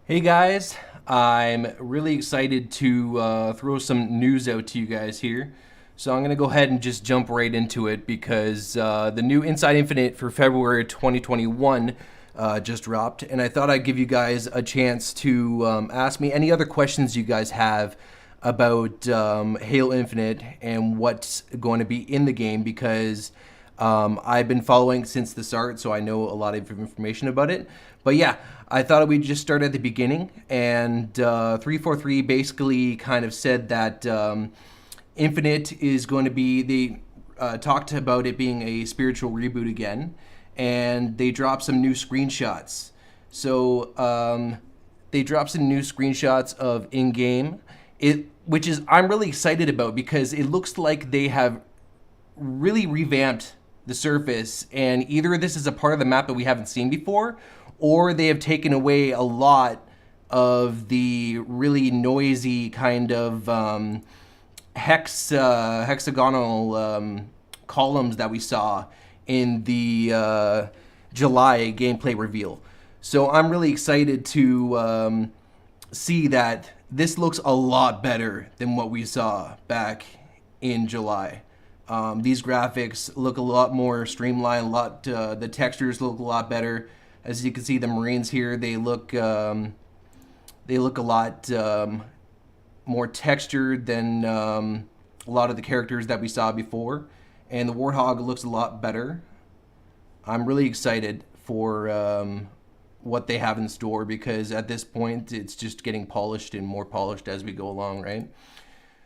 Hey guys, I'm really excited to throw some news out to you guys here. So I'm going to go ahead and just jump right into it because the new Inside Infinite for February 2021 just dropped, and I thought I'd give you guys a chance to ask me any other questions you guys have about Halo Infinite and what's going to be in the game because I've been following since the start, so I know a lot of information about it. But yeah, I thought we'd just start at the beginning. And 343 basically kind of said that Infinite is going to be, they talked about it being a spiritual reboot again. And they dropped some new screenshots. So they dropped some new screenshots of in-game, which is I'm really excited about because it looks like they have really revamped the surface, and either this is a part of the map that we haven't seen before, or they have taken away a lot of the really noisy kind of hexagonal columns that we saw in the July gameplay reveal. So I'm really excited to see that this looks a lot better than what we saw back in July. These graphics look a lot more streamlined. The textures look a lot better. As you can see, the Marines here they look a lot more textured than a lot of the characters that we saw before, and the Warthog looks a lot better. I'm really excited for what they have in store because at this point it's just getting polished and more polished as we go along, right?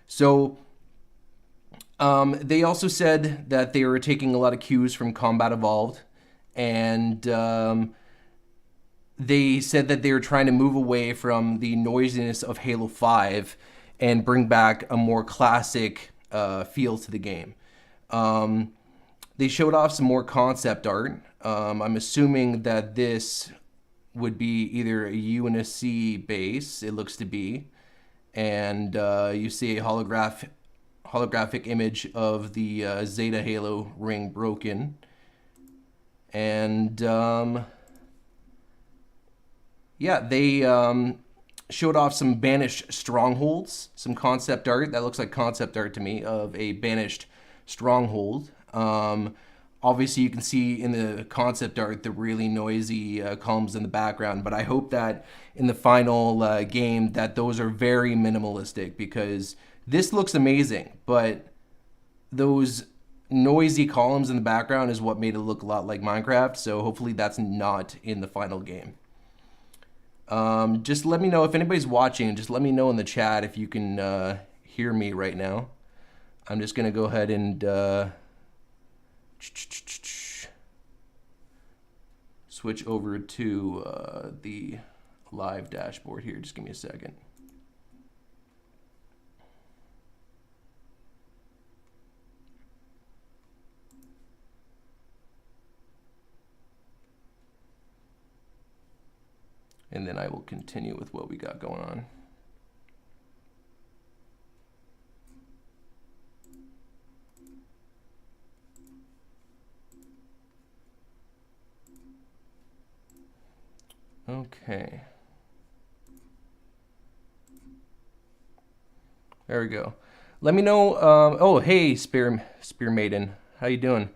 So they also said that they were taking a lot of cues from Combat Evolved, and they said that they were trying to move away from the noisiness of Halo 5 and bring back a more classic feel to the game. They showed off some more concept art. I'm assuming that this would be either a UNSC base, it looks to be, and you see a holographic image of the Zeta Halo ring broken. And yeah, they showed off some Banished Strongholds, some concept art. That looks like concept art to me of a Banished Stronghold. Obviously, you can see in the concept art the really noisy columns in the background, but I hope that in the final game that those are very minimalistic because this looks amazing, but those noisy columns in the background is what made it look a lot like Minecraft, so hopefully that's not in the final game. Just let me know if anybody's watching, just let me know in the chat if you can hear me right now. I'm just going to go ahead and switch over to the live dashboard here. Just give me a second. And then I will continue with what we got going on. Okay. There we go. Let me know. Oh, hey, Spear Maiden. How you doing?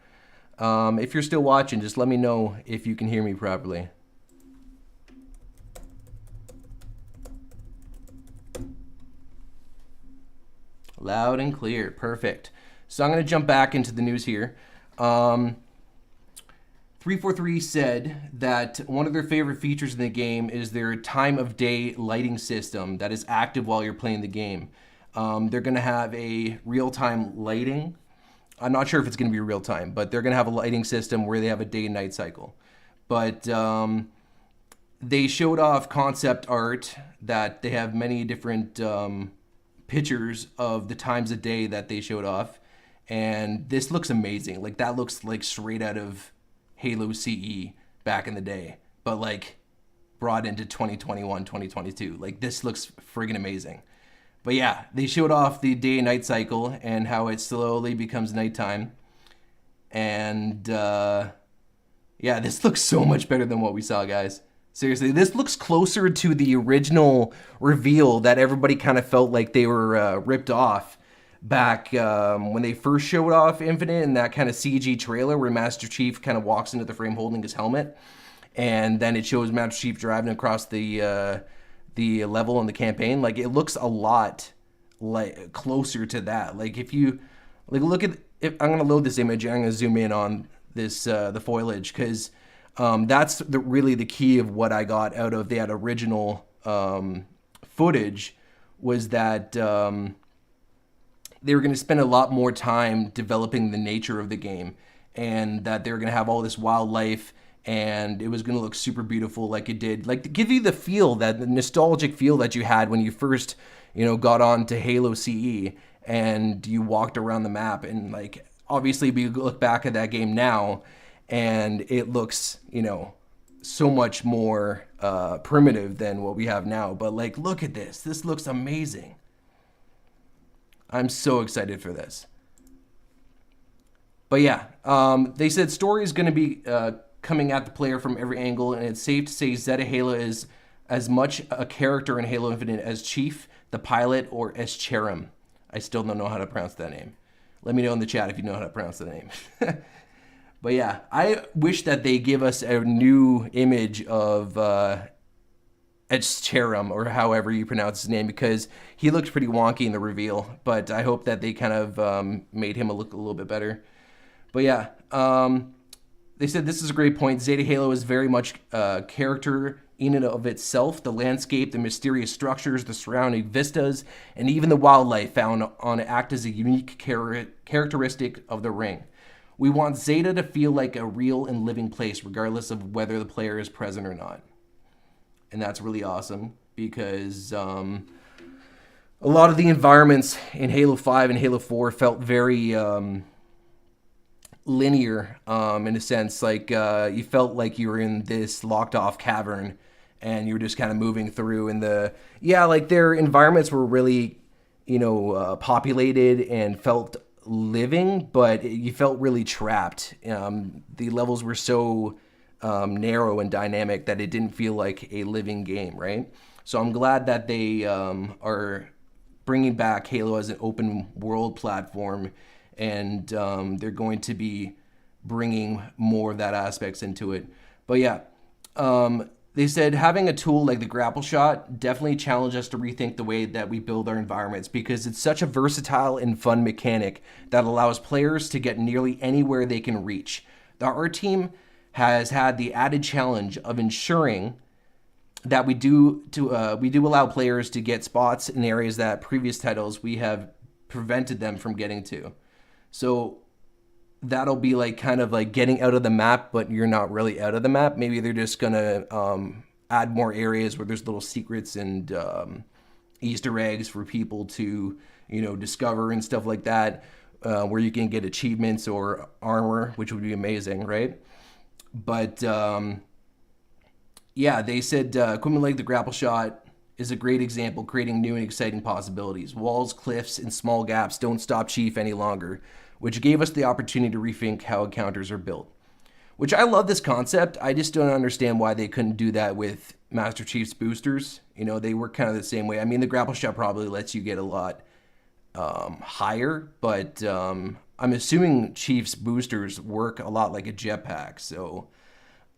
If you're still watching, just let me know if you can hear me properly. Loud and clear. Perfect. So I'm going to jump back into the news here. 343 said that one of their favorite features in the game is their time of day lighting system that is active while you're playing the game. They're going to have a real-time lighting. I'm not sure if it's going to be real-time, but they're going to have a lighting system where they have a day and night cycle. But they showed off concept art that they have many different pictures of the times of day that they showed off. And this looks amazing. Like, that looks like straight out of Halo CE back in the day, but like brought into 2021, 2022. Like, this looks friggin' amazing. But yeah, they showed off the day and night cycle and how it slowly becomes nighttime. And yeah, this looks so much better than what we saw, guys. Seriously, this looks closer to the original reveal that everybody kind of felt like they were ripped off back when they first showed off Infinite in that kind of CG trailer where Master Chief kind of walks into the frame holding his helmet, and then it shows Master Chief driving across the level in the campaign. Like it looks a lot like closer to that. Like if you like look at, if I'm gonna load this image, I'm gonna zoom in on this the foliage because that's really the key of what I got out of that original footage was that they were going to spend a lot more time developing the nature of the game, and that they were going to have all this wildlife, and it was going to look super beautiful like it did, like to give you the feel, that the nostalgic feel that you had when you first, got on to Halo CE and you walked around the map. And like obviously we look back at that game now and it looks, so much more primitive than what we have now. But like, look at this. This looks amazing. I'm so excited for this. But yeah, they said story is going to be coming at the player from every angle, and it's safe to say Zeta Halo is as much a character in Halo Infinite as Chief, the pilot, or as Cherim. I still don't know how to pronounce that name. Let me know in the chat if you know how to pronounce the name. But yeah, I wish that they give us a new image of Cherim, or however you pronounce his name, because he looked pretty wonky in the reveal. But I hope that they kind of made him look a little bit better. But yeah, they said this is a great point. Zeta Halo is very much character in and of itself. The landscape, the mysterious structures, the surrounding vistas, and even the wildlife found on it act as a unique characteristic of the ring. We want Zeta to feel like a real and living place, regardless of whether the player is present or not. And that's really awesome, because a lot of the environments in Halo 5 and Halo 4 felt very linear, in a sense. Like you felt like you were in this locked off cavern and you were just kind of moving through, and like their environments were really, populated and felt living, but you felt really trapped. The levels were so narrow and dynamic that it didn't feel like a living game, right? So I'm glad that they are bringing back Halo as an open world platform, and they're going to be bringing more of that aspects into it. But yeah, they said having a tool like the grapple shot definitely challenged us to rethink the way that we build our environments, because it's such a versatile and fun mechanic that allows players to get nearly anywhere they can reach. The art team has had the added challenge of ensuring that we do allow players to get spots in areas that previous titles we have prevented them from getting to. So that'll be like kind of like getting out of the map, but you're not really out of the map. Maybe they're just gonna add more areas where there's little secrets and Easter eggs for people to discover and stuff like that, where you can get achievements or armor, which would be amazing, right? But yeah, they said equipment like the grapple shot is a great example, creating new and exciting possibilities. Walls, cliffs, and small gaps don't stop Chief any longer, which gave us the opportunity to rethink how encounters are built. Which I love this concept. I just don't understand why they couldn't do that with Master Chief's boosters. They work kind of the same way. I mean, the grapple shot probably lets you get a lot higher, but I'm assuming Chief's boosters work a lot like a jetpack. So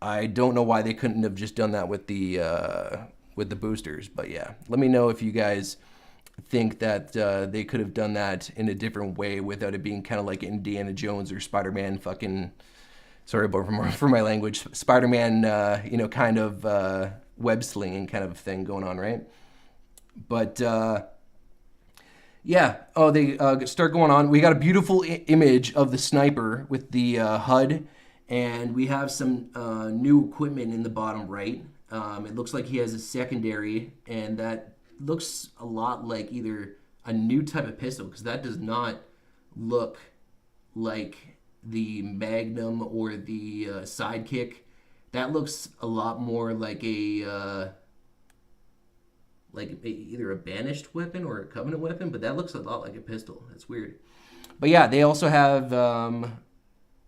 I don't know why they couldn't have just done that with the boosters. But yeah, let me know if you guys think that they could have done that in a different way without it being kind of like Indiana Jones or Spider-Man fucking, sorry for my language, Spider-Man, kind of web slinging kind of thing going on, right? But yeah, they start going on. We got a beautiful image of the sniper with the HUD, and we have some new equipment in the bottom right. It looks like he has a secondary, and that looks a lot like either a new type of pistol, because that does not look like the Magnum or the Sidekick. That looks a lot more like either a Banished weapon or a Covenant weapon, but that looks a lot like a pistol. That's weird. But yeah, they also have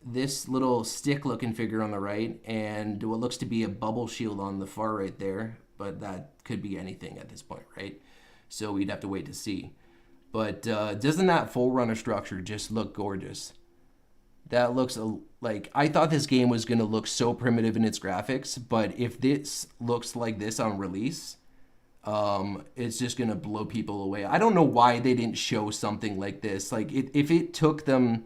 this little stick-looking figure on the right, and what looks to be a bubble shield on the far right there, but that could be anything at this point, right? So we'd have to wait to see. But doesn't that full runner structure just look gorgeous? That looks like, I thought this game was going to look so primitive in its graphics, but if this looks like this on release, it's just going to blow people away. I don't know why they didn't show something like this. Like, if it took them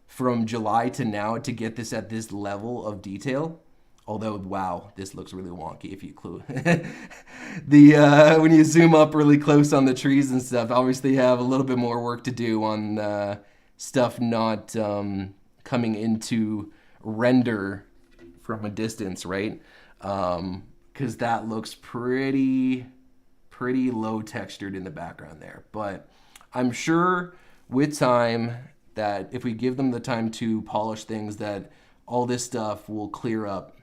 from July to now to get this at this level of detail, although, wow, this looks really wonky if you clue. When you zoom up really close on the trees and stuff, obviously you have a little bit more work to do on stuff not coming into render from a distance, right? Because that looks pretty low textured in the background there. But I'm sure with time that if we give them the time to polish things, that all this stuff will clear up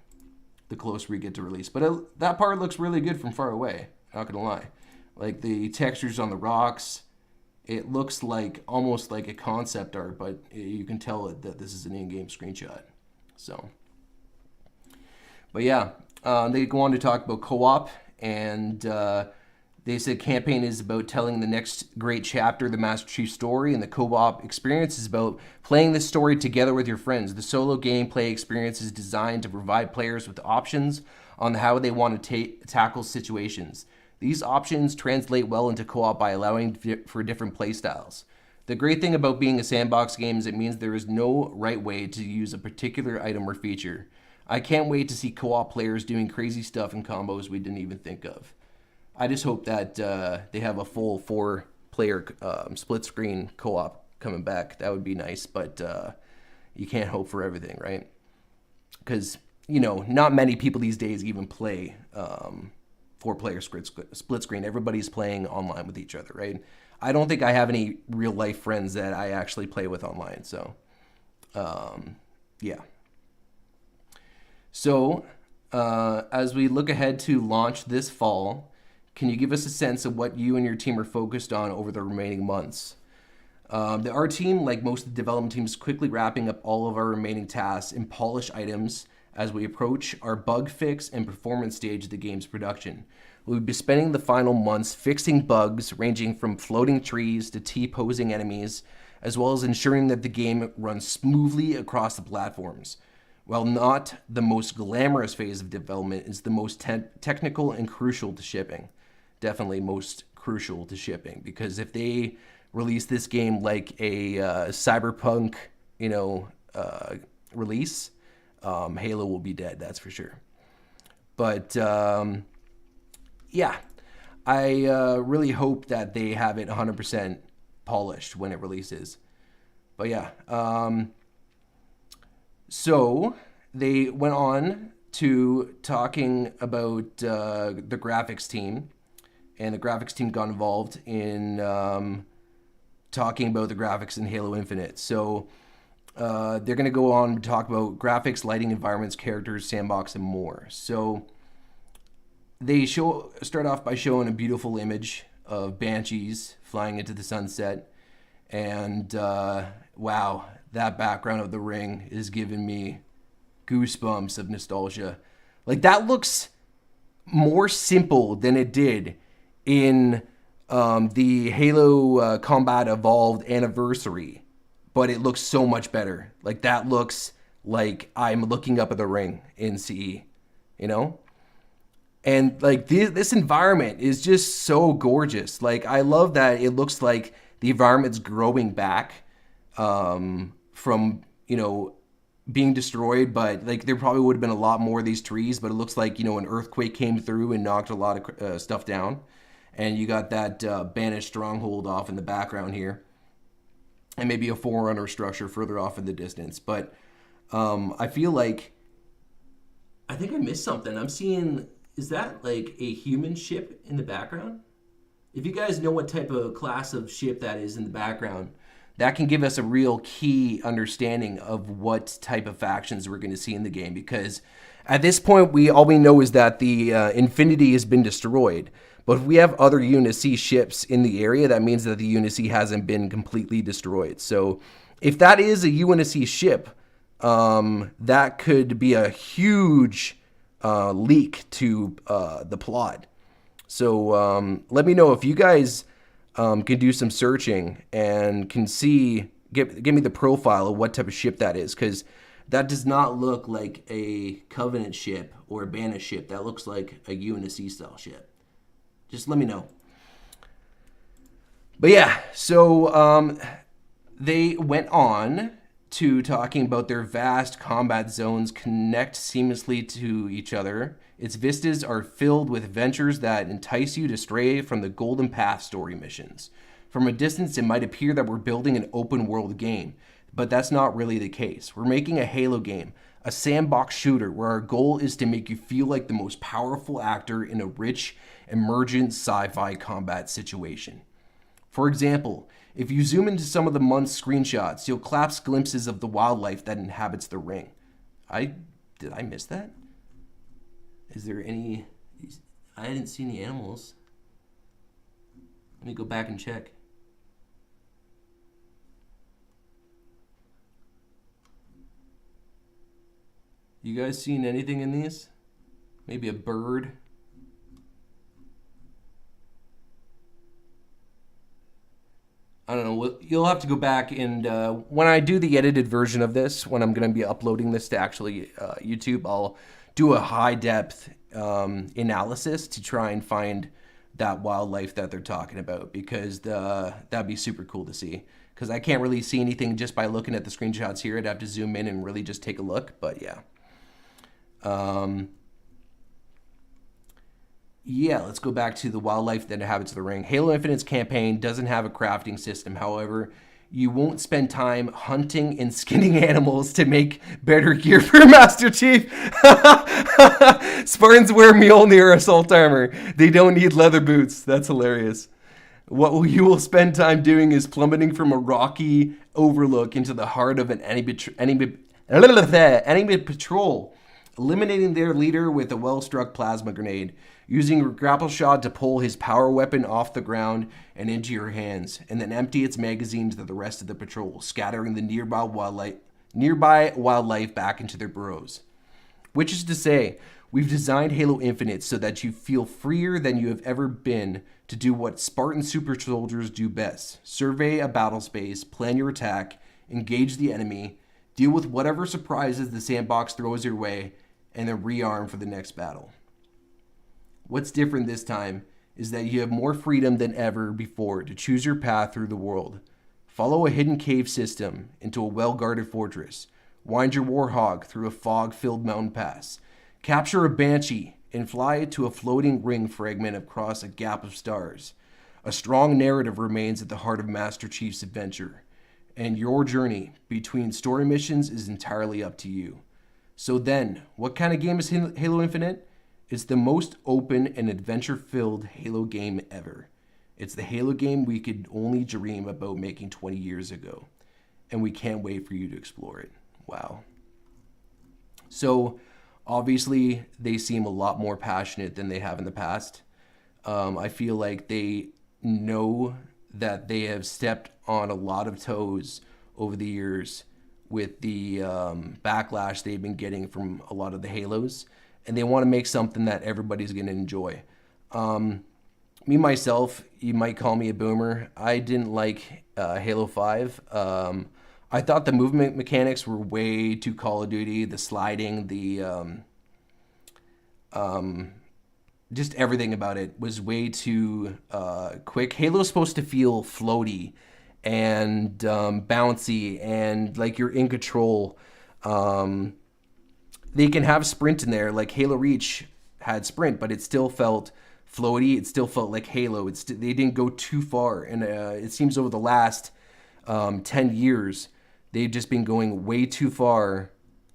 the closer we get to release. But that part looks really good from far away, not gonna lie. Like the textures on the rocks, it looks like almost like a concept art, but you can tell that this is an in-game screenshot. So, but yeah, they go on to talk about co-op, and they said campaign is about telling the next great chapter of the Master Chief story, and the co-op experience is about playing this story together with your friends. The solo gameplay experience is designed to provide players with options on how they want to tackle situations. These options translate well into co-op by allowing for different play styles. The great thing about being a sandbox game is it means there is no right way to use a particular item or feature. I can't wait to see co-op players doing crazy stuff and combos we didn't even think of. I just hope that they have a full 4-player split screen co-op coming back. That would be nice, but you can't hope for everything, right? Because, not many people these days even play 4-player split screen. Everybody's playing online with each other, right? I don't think I have any real life friends that I actually play with online, so yeah. So as we look ahead to launch this fall, can you give us a sense of what you and your team are focused on over the remaining months? Our team, like most of the development teams, is quickly wrapping up all of our remaining tasks and polish items as we approach our bug fix and performance stage of the game's production. We'll be spending the final months fixing bugs ranging from floating trees to T-posing enemies, as well as ensuring that the game runs smoothly across the platforms. While not the most glamorous phase of development, it's the most technical and crucial to shipping. Definitely most crucial to shipping, because if they release this game like a cyberpunk, release, Halo will be dead, that's for sure. But yeah, I really hope that they have it 100% polished when it releases. But yeah, so they went on to talking about the graphics team, and the graphics team got involved in talking about the graphics in Halo Infinite. So they're going to go on to talk about graphics, lighting, environments, characters, sandbox, and more. So they start off by showing a beautiful image of Banshees flying into the sunset. And wow, that background of the ring is giving me goosebumps of nostalgia. Like, that looks more simple than it did in the Halo Combat Evolved Anniversary, but it looks so much better. Like, that looks like I'm looking up at the ring in CE, And like this environment is just so gorgeous. Like, I love that it looks like the environment's growing back from, being destroyed, but like there probably would have been a lot more of these trees, but it looks like, an earthquake came through and knocked a lot of stuff down. And you got that Banished Stronghold off in the background here, and maybe a Forerunner structure further off in the distance. But I feel like, I think I missed something. I'm seeing, is that like a human ship in the background? If you guys know what type of class of ship that is in the background, that can give us a real key understanding of what type of factions we're going to see in the game. Because at this point, all we know is that the Infinity has been destroyed. But if we have other UNSC ships in the area, that means that the UNSC hasn't been completely destroyed. So if that is a UNSC ship, that could be a huge leak to the plot. So let me know if you guys can do some searching and can see, give me the profile of what type of ship that is, because that does not look like a Covenant ship or a Banished ship. That looks like a UNSC style ship. Just let me know. But yeah, so they went on to talking about their vast combat zones connect seamlessly to each other. Its vistas are filled with adventures that entice you to stray from the Golden Path story missions. From a distance, it might appear that we're building an open world game, but that's not really the case. We're making a Halo game, a sandbox shooter where our goal is to make you feel like the most powerful actor in a rich, emergent sci-fi combat situation. For example, if you zoom into some of the month's screenshots, you'll collapse glimpses of the wildlife that inhabits the ring. Did I miss that? Is there any... I didn't see any animals. Let me go back and check. You guys seen anything in these? Maybe a bird? I don't know. You'll have to go back and when I do the edited version of this, when I'm going to be uploading this to actually YouTube, I'll do a high depth analysis to try and find that wildlife that they're talking about, because that'd be super cool to see. Because I can't really see anything just by looking at the screenshots here. I'd have to zoom in and really just take a look. But yeah. Yeah, let's go back to the wildlife that inhabits the ring. Halo Infinite's campaign doesn't have a crafting system. However, you won't spend time hunting and skinning animals to make better gear for Master Chief. Spartans wear Mjolnir or assault armor. They don't need leather boots. That's hilarious. What you will spend time doing is plummeting from a rocky overlook into the heart of an enemy patrol, eliminating their leader with a well-struck plasma grenade, using a grapple shot to pull his power weapon off the ground and into your hands, and then empty its magazine to the rest of the patrol, scattering the nearby wildlife back into their burrows. Which is to say, we've designed Halo Infinite so that you feel freer than you have ever been to do what Spartan super soldiers do best: survey a battle space, plan your attack, engage the enemy, deal with whatever surprises the sandbox throws your way, and then rearm for the next battle. What's different this time is that you have more freedom than ever before to choose your path through the world. Follow a hidden cave system into a well-guarded fortress. Wind your warhog through a fog-filled mountain pass. Capture a banshee and fly it to a floating ring fragment across a gap of stars. A strong narrative remains at the heart of Master Chief's adventure, and your journey between story missions is entirely up to you. So then, what kind of game is Halo Infinite? It's the most open and adventure-filled Halo game ever. It's the Halo game we could only dream about making 20 years ago, and we can't wait for you to explore it. Wow. So, obviously, they seem a lot more passionate than they have in the past. I feel like they know that they have stepped on a lot of toes over the years with the backlash they've been getting from a lot of the Halos, and they want to make something that everybody's going to enjoy. Me, myself, you might call me a boomer. I didn't like Halo 5. I thought the movement mechanics were way too Call of Duty. The sliding, just everything about it was way too quick. Halo's supposed to feel floaty and bouncy and like you're in control. They can have sprint in there, like Halo Reach had sprint, but it still felt floaty. It still felt like Halo. They didn't go too far, and it seems over the last 10 years, they've just been going way too far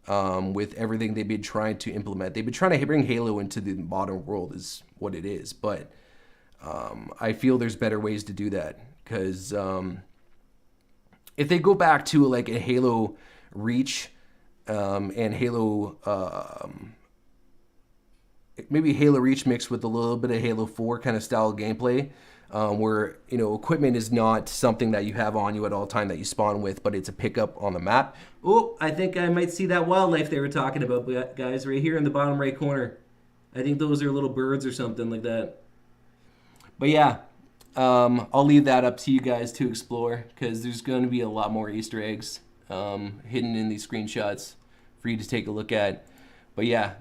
with everything they've been trying to implement. They've been trying to bring Halo into the modern world is what it is, but I feel there's better ways to do that, because if they go back to like a Halo Reach and Halo, maybe Halo Reach mixed with a little bit of Halo 4 kind of style gameplay, where equipment is not something that you have on you at all time that you spawn with, but it's a pickup on the map. Oh, I think I might see that wildlife they were talking about, guys, right here in the bottom right corner. I think those are little birds or something like that. But yeah, I'll leave that up to you guys to explore, because there's going to be a lot more Easter eggs hidden in these screenshots for you to take a look at. But yeah,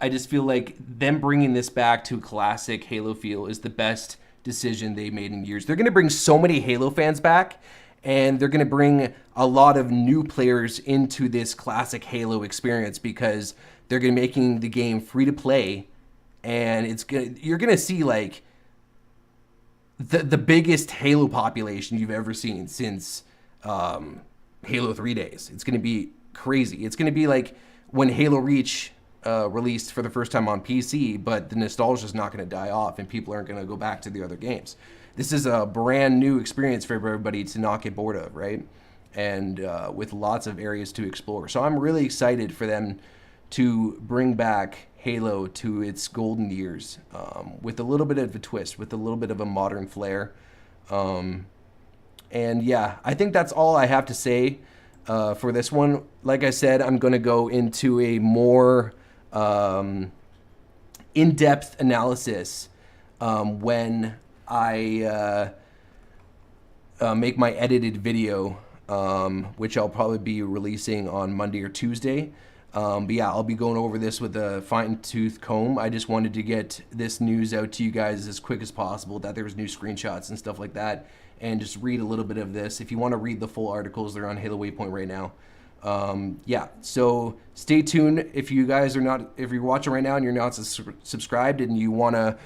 I just feel like them bringing this back to a classic Halo feel is the best decision they made in years. They're going to bring so many Halo fans back, and they're going to bring a lot of new players into this classic Halo experience, because they're going to be making the game free to play, and you're going to see like the biggest Halo population you've ever seen since Halo 3 days. It's going to be crazy. It's going to be like when Halo Reach released for the first time on PC, but the nostalgia is not going to die off, and people aren't going to go back to the other games. This is a brand new experience for everybody to not get bored of, right? And with lots of areas to explore. So I'm really excited for them to bring back Halo to its golden years, with a little bit of a twist, with a little bit of a modern flair. And yeah, I think that's all I have to say for this one. Like I said, I'm going to go into a more in-depth analysis when I make my edited video, which I'll probably be releasing on Monday or Tuesday. But yeah, I'll be going over this with a fine-tooth comb. I just wanted to get this news out to you guys as quick as possible, that there's new screenshots and stuff like that, and just read a little bit of this. If you want to read the full articles, they're on Halo Waypoint right now. Yeah, so stay tuned. If you're watching right now and you're not subscribed and you want to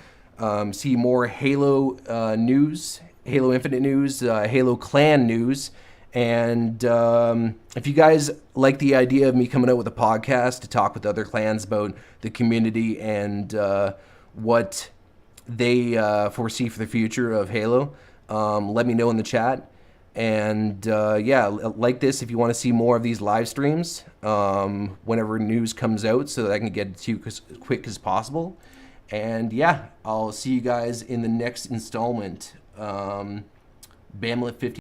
see more Halo news, Halo Infinite news, Halo Clan news, and if you guys like the idea of me coming out with a podcast to talk with other clans about the community and what they foresee for the future of Halo, let me know in the chat. And yeah, like this if you want to see more of these live streams whenever news comes out, so that I can get it to you as quick as possible. And yeah, I'll see you guys in the next installment. Bamlet 50.